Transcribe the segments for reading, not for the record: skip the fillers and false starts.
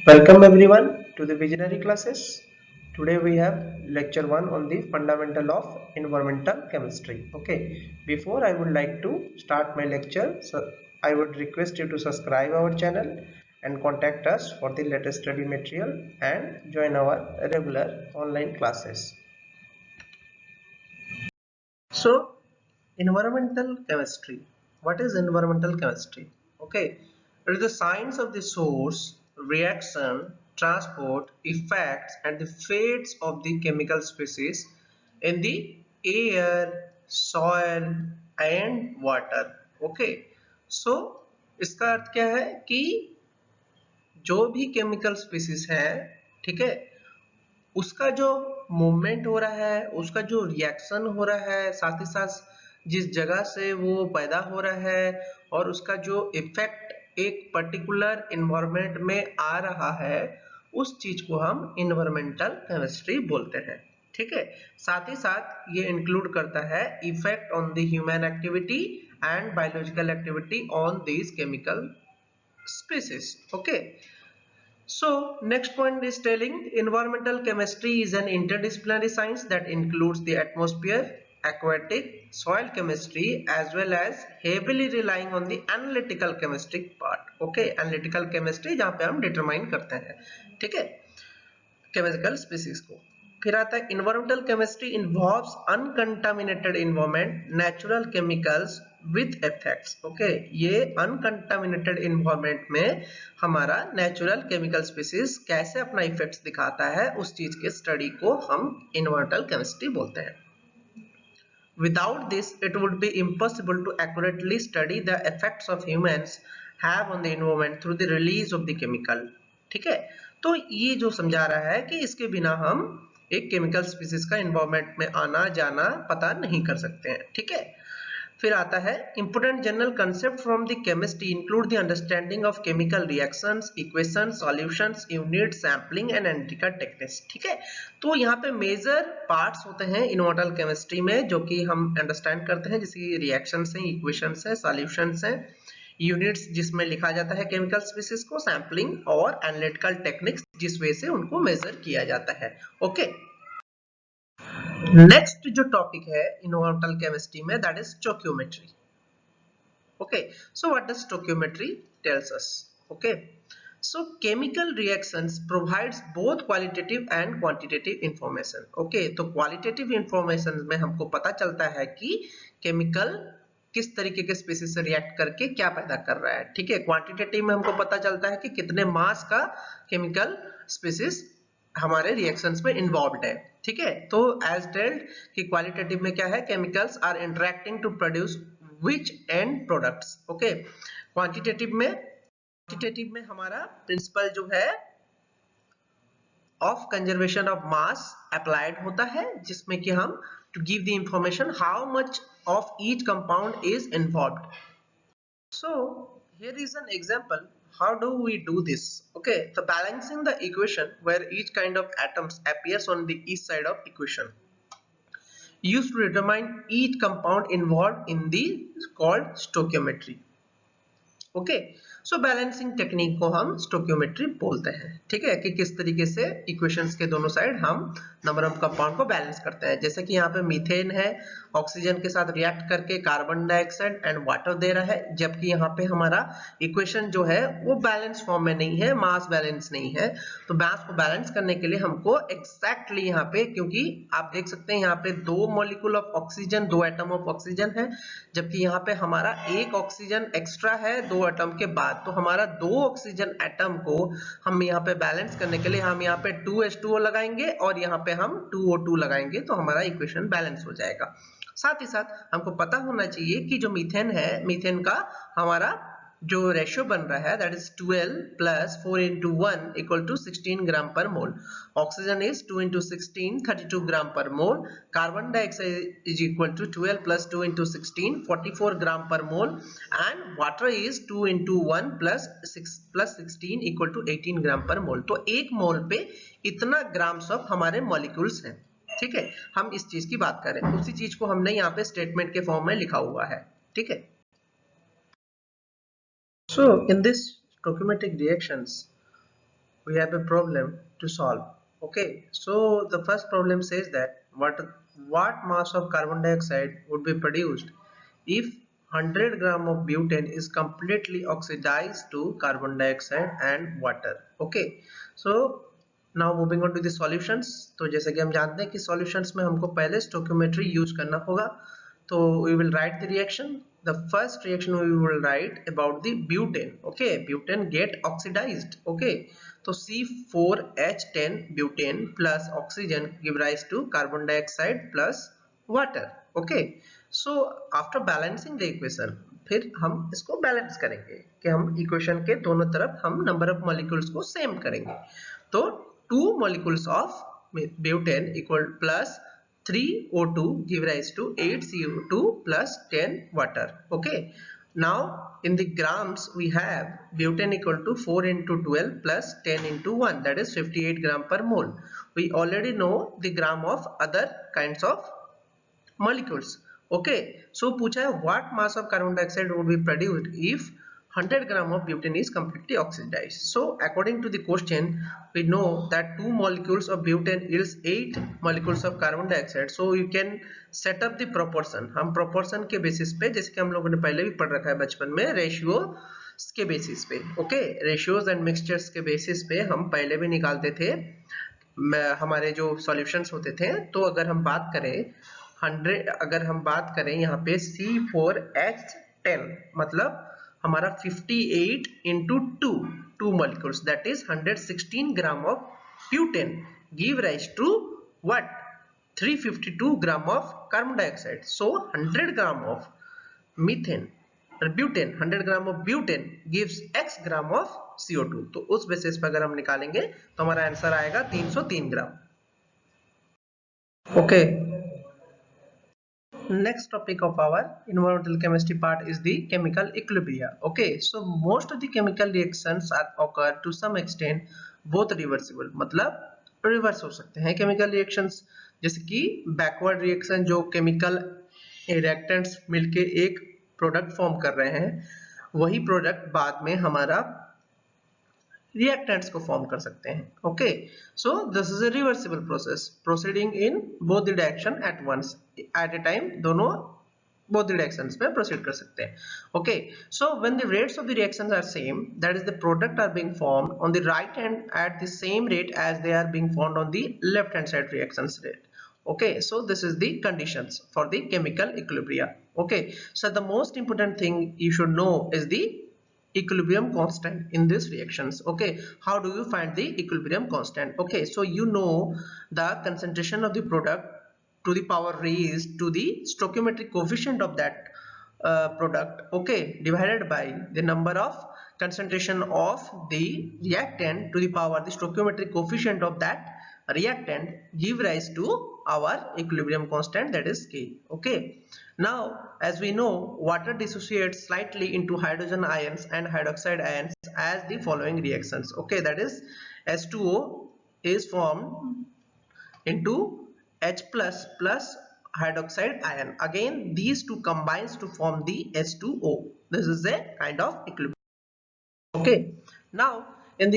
Welcome everyone to the Visionary classes. Today we have lecture 1 on the fundamental of environmental chemistry. Okay, before I would like to start my lecture, so I would request you to subscribe our channel and contact us for the latest study material and join our regular online classes. So, environmental chemistry. What is environmental chemistry? Okay, it is the science of the source, reaction, transport, effects, and the fates of the chemical species in the air, soil, and water. Okay, so इसका अर्थ क्या है कि जो भी chemical species है, ठीक है, उसका जो मूवमेंट हो रहा है, उसका जो रिएक्शन हो रहा है, साथ ही साथ जिस जगह से वो पैदा हो रहा है और उसका जो इफेक्ट एक पर्टिकुलर इन्वायरमेंट में आ रहा है, उस चीज को हम इन्वायरमेंटल केमिस्ट्री बोलते हैं। ठीक है, साथ ही साथ ये इंक्लूड करता है effect on the human activity and biological activity on this chemical species. Okay, so next point is telling environmental chemistry is an interdisciplinary science that includes the atmosphere, aquatic, soil chemistry as well as heavily relying on the analytical chemistry part. Okay, analytical chemistry जहाँ पे हम determine करते हैं, ठीक है, chemical species को। फिर आता है environmental chemistry involves uncontaminated environment, natural chemicals with effects. Okay, ये अनकंटामिनेटेड इन्वायरमेंट में हमारा नेचुरल केमिकल स्पीसीज कैसे अपना इफेक्ट्स दिखाता है, उस चीज के स्टडी को हम इन्वायरमेंटल केमिस्ट्री बोलते हैं। Without this, it would be impossible to accurately study the effects of humans have on the environment through the release of the chemical. ठीक है, तो ये जो समझा रहा है कि इसके बिना हम एक केमिकल स्पीसीज का एनवायरनमेंट में आना जाना पता नहीं कर सकते हैं। ठीक है, फिर आता है important general concept from the chemistry include the understanding of chemical reactions, equations, solutions, unit, sampling and analytical techniques. ठीक है, तो यहाँ पे मेजर पार्ट्स होते हैं इन्वायरमेंटल केमिस्ट्री में जो कि हम अंडरस्टैंड करते हैं, जैसे रिएक्शंस हैं, इक्वेशंस हैं, सॉल्यूशंस हैं, यूनिट्स जिसमें लिखा जाता है केमिकल स्पीसीज को, सैम्पलिंग और एनालिटिकल टेक्निक्स जिस वे से उनको मेजर किया जाता है। ओके, नेक्स्ट जो टॉपिक है इन्वायरमेंटल केमिस्ट्री में, that is stoichiometry. Okay, so what does stoichiometry tells us? Okay, so chemical reactions provides both qualitative and quantitative information. okay, तो qualitative information में हमको पता चलता है कि केमिकल किस तरीके के स्पीसीज से रिएक्ट करके क्या पैदा कर रहा है। ठीक है, क्वांटिटेटिव में हमको पता चलता है कि कितने मास का केमिकल स्पीसीज हमारे रिएक्शंस में इन्वॉल्व्ड है। ठीक है, तो एज टेल्ड कि क्वालिटेटिव में क्या है, chemicals are interacting to produce which end products. Okay, quantitative में हमारा प्रिंसिपल जो है of conservation of mass applied होता है, जिसमें कि हम to give the information how much of each compound is involved. So here is an example, how do we do this? Okay, so balancing the equation where each kind of atoms appears on the each side of equation used to determine each compound involved in the called stoichiometry. Okay, so balancing technique को हम stoichiometry बोलते हैं। ठीक है, कि किस तरीके से इक्वेशंस के दोनों साइड हम नंबर ऑफ कंपाउंड को बैलेंस करते हैं। जैसे कि यहाँ पे मीथेन है, ऑक्सीजन के साथ रिएक्ट करके कार्बन डाइऑक्साइड एंड वाटर दे रहा है, जबकि यहाँ पे हमारा इक्वेशन जो है वो बैलेंस फॉर्म में नहीं है, मास बैलेंस नहीं है। तो मास को बैलेंस करने के लिए हमको एग्जैक्टली यहाँ पे, क्योंकि आप देख सकते हैं यहाँ पे 2 molecule of oxygen, 2 atom of oxygen है, जबकि यहाँ पे हमारा एक ऑक्सीजन एक्स्ट्रा है 2 एटम के बाद। तो हमारा 2 ऑक्सीजन एटम को हम यहाँ पे बैलेंस करने के लिए हम यहाँ पे 2H2O लगाएंगे और यहाँ पे हम 2O2 लगाएंगे, तो हमारा इक्वेशन बैलेंस हो जाएगा। साथ ही साथ हमको पता होना चाहिए कि जो मीथेन है, मीथेन का हमारा जो रेशियो बन रहा है that is 12 plus 4 into 1 equal to 16 gram per mole. Oxygen is 2 into 16 32 gram per mole. Carbon dioxide is equal to 12 plus 2 into 16 44 gram per mole and water is 2 into 1 plus 16 equal to 18 gram per mole. तो एक मोल पे इतना grams of हमारे molecules हैं। ठीक है, हम इस चीज की बात करें, उसी चीज को हमने यहाँ पे स्टेटमेंट के फॉर्म में लिखा हुआ है। ठीक है, so in this stoichiometric reactions we have a problem to solve. Okay, so the first problem says that what mass of carbon dioxide would be produced if 100 gram of butane is completely oxidized to carbon dioxide and water. Okay, so now moving on to the solutions. तो जैसे कि हम जानते हैं कि solutions में हमको पहले stoichiometry use करना होगा. So we will write the reaction. The first reaction we will write about the butane. Okay, butane get oxidized. Okay, so C4H10 butane plus oxygen give rise to carbon dioxide plus water. Okay, so after balancing the equation, फिर हम इसको balance करेंगे कि हम equation के दोनों तरफ हम नंबर ऑफ मॉलिक्यूल्स को सेम करेंगे. तो 2 molecules of butane equal plus 3O2 give rise to 8CO2 plus 10 water. Okay, now in the grams we have butane equal to 4 into 12 plus 10 into 1, that is 58 gram per mole. We already know the gram of other kinds of molecules. Okay, so पूछा है what mass of carbon dioxide would be produced if 100 gram of butane is completely oxidized. So according to the question, we know that 2 molecules of butane yields 8 molecules of carbon dioxide. So you can set up the proportion. हम proportion के basis पे, जैसे कि हम लोगों ने पहले भी पढ़ रखा है बचपन में, ratio के basis पे. Okay, ratios and mixtures के basis पे हम पहले भी निकालते थे हमारे जो solutions होते थे. तो अगर हम बात करें 100, अगर हम बात करें यहाँ पे C4H10 मतलब हमारा 58 into 2 molecules, that is 116 gram of butane give rise to what? 352 gram of carbon dioxide. So 100 gram of methane butane, 100 gram of butane gives x gram of CO2. तो उस बेसिस पर अगर हम निकालेंगे तो हमारा आंसर आएगा 303 gram. Okay, next topic of our environmental chemistry part is the chemical equilibria. Okay, so most of the chemical reactions are occur to some extent both reversible, मतलब रिवर्स हो सकते हैं chemical reactions. जैसे कि backward reaction जो chemical reactants मिलके एक product form कर रहे हैं, वही product बाद में हमारा reactants को form कर सकते हैं. Okay, so this is a reversible process proceeding in both the direction at once, at a time दोनों both the directions में proceed कर सकते हैं. Okay, so when the rates of the reactions are same, that is the product are being formed on the right hand at the same rate as they are being formed on the left hand side reactions rate. Okay, so this is the conditions for the chemical equilibria. Okay, so the most important thing you should know is the equilibrium constant in these reactions. Okay, how do you find the equilibrium constant? Okay, so you know the concentration of the product to the power raised to the stoichiometric coefficient of that product, okay, divided by the number of concentration of the reactant to the power the stoichiometric coefficient of that reactant give rise to our equilibrium constant, that is K. Okay, now as we know, water dissociates slightly into hydrogen ions and hydroxide ions as the following reactions. Okay, that is H2O is formed into H plus plus hydroxide ion. Again these two combines to form the H2O. This is a kind of equilibrium. Okay, now in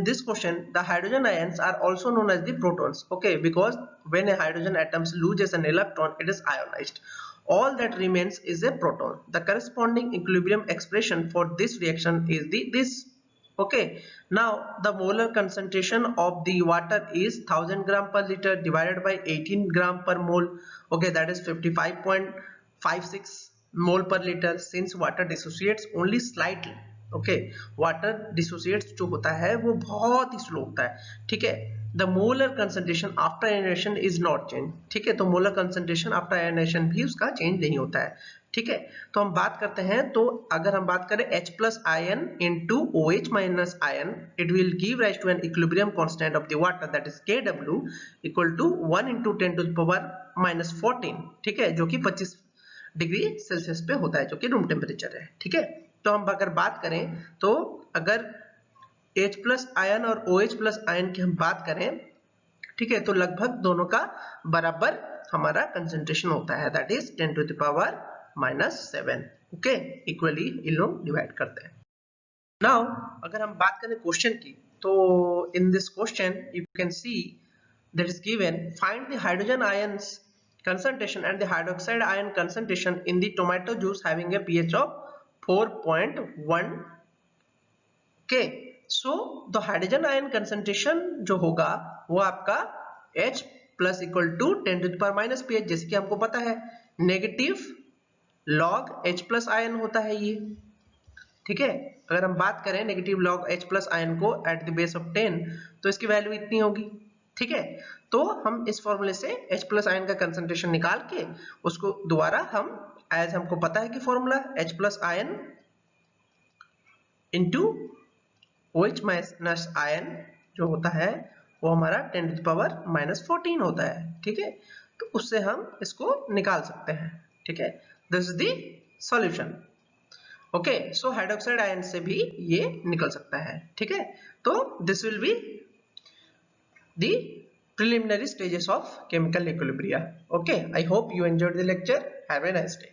this question the hydrogen ions are also known as the protons. Okay, because when a hydrogen atom loses an electron, it is ionized. All that remains is a proton. The corresponding equilibrium expression for this reaction is this. Okay, now the molar concentration of the water is 1000 gram per liter divided by 18 gram per mole. Okay, that is 55.56 mole per liter. Since water dissociates only slightly, okay, water dissociates जो होता है वो बहुत ही slow होता है. ठीक है, the molar concentration after ionization is not change. ठीक है, तो मोलर कंसंट्रेशन आफ्टर आयनाइजेशन भी उसका चेंज नहीं होता है. ठीक है, तो हम बात करते हैं. तो अगर हम बात करें H plus ion into OH minus ion, it will give rise to an equilibrium constant of the water, that is Kw equal to 1 into 10 to the power minus 14. ठीक है, जो कि 25 डिग्री सेल्सियस पे होता है, जो कि रूम टेम्परेचर है. ठीक है, तो हम अगर बात करें तो अगर H प्लस आयन और OH प्लस आयन की हम बात करें, ठीक है, तो लगभग दोनों का बराबर हमारा कंसंट्रेशन होता है, that is 10 to the power minus 7. Okay, equally इन लोग डिवाइड करते हैं. नाउ अगर हम बात करें क्वेश्चन की, तो in this question you can see that is given, find the hydrogen ions concentration and the hydroxide ion concentration in the tomato juice having a pH of 4.1. okay, so the hydrogen ion concentration जो होगा वो आपका H plus equal to 10 to the power minus pH, जैसे कि हमको पता है negative log H plus ion होता है ये, ठीक है। अगर हम बात करें negative log H plus ion को एट द बेस ऑफ 10 तो इसकी वैल्यू इतनी होगी, ठीक है। तो हम इस फॉर्मूले से H प्लस आयन का कंसंट्रेशन निकाल के उसको दोबारा हम एज हमको पता है कि formula H plus ion into OH minus ion जो होता है वो हमारा 10 to the power minus 14 होता है, ठीक है। तो उससे हम इसको निकाल सकते हैं, ठीक है। This is the solution. Okay, so hydroxide ion से भी ये निकल सकता है, ठीक है। तो this will be the preliminary stages of chemical equilibria. Okay, I hope you enjoyed the lecture. Have a nice day.